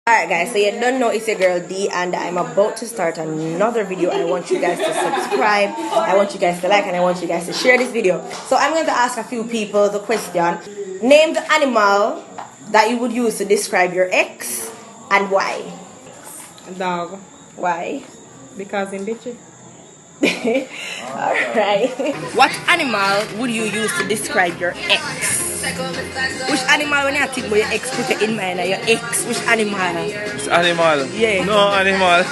Alright guys, so you don't know, it's your girl D and I'm about to start another video. I want you guys to subscribe, I want you guys to like, and I want you guys to share this video. So I'm going to ask a few people the question. Name the animal that you would use to describe your ex and why? Dog. Why? Because in bitchy. Alright. What animal would you use to describe your ex? Which animal, when you think about your ex, put it in mind, your ex, which animal? Which animal? Yeah. No animal.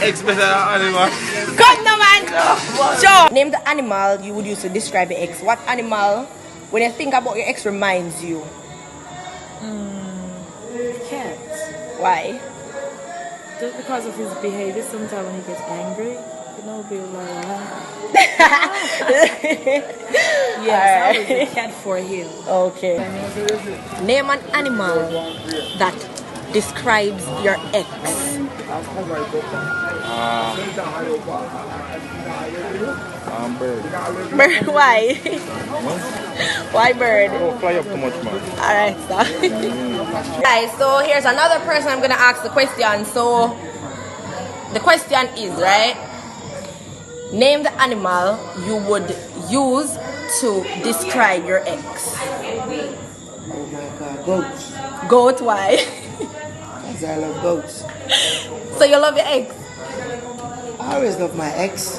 Ex better than animal. Come no man! Sure. Name the animal you would use to describe your ex. What animal, when you think about your ex, reminds you? Cat. Why? Just because of his behavior, sometimes when he gets angry, you know, be like, yes, I was a cat for him. Okay. Name an animal that describes your ex. Bird. Bird, why? Why bird? Don't fly up too much, man. Alright, stop. Guys, so here's another person I'm gonna ask the question. So the question is, right? Name the animal you would use to describe your ex. Oh my god, goats. Goat, why? Because I love goats. So you love your ex? I always love my ex.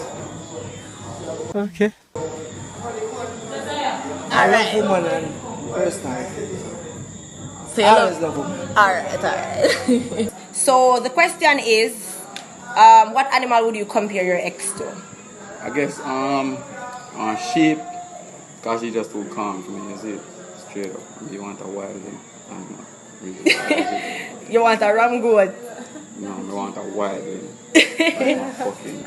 Okay. I love women and personal. So you I always love. love women. Alright. So the question is, what animal would you compare your ex to? I guess sheep, cause she just too calm for me, you see, straight up. You want a wild animal, really. You want a ram goat? No, I want a wild, like fucking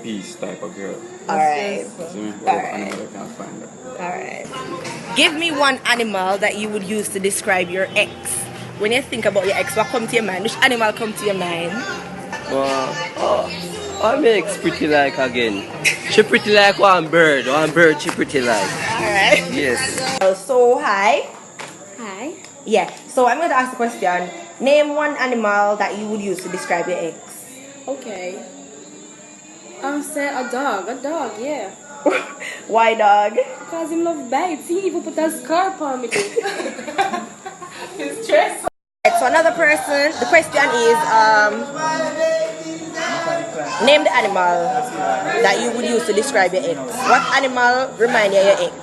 peace type of girl. Alright. See me? What Alright. animal I can't find her. Alright. Give me one animal that you would use to describe your ex. When you think about your ex, what comes to your mind? Which animal comes to your mind? What makes pretty like again? She pretty like one bird she pretty like. Alright. Yes. So, hi. Hi. Yeah, so I'm going to ask the question. Name one animal that you would use to describe your ex. Okay. Say a dog, yeah. Why dog? Because him love bites. He even put a scarf on me. He's stressed. So another person, the question is, name the animal that you would use to describe your ex. What animal remind you of your ex?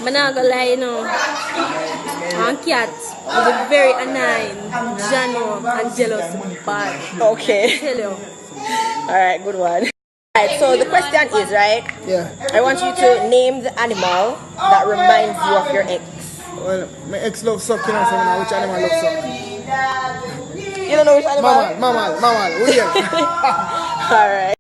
I'm not gonna lie, you know. A cat is a very annoying, genuine, and jealous bad. Okay. Tell you. Alright, good one. Alright, so the question is, right? Yeah. I want you to name the animal that reminds you of your ex. Well, my ex loves suck, you know, so I know which animal loves suck. You don't know which animal? Mammal, what do you? Alright.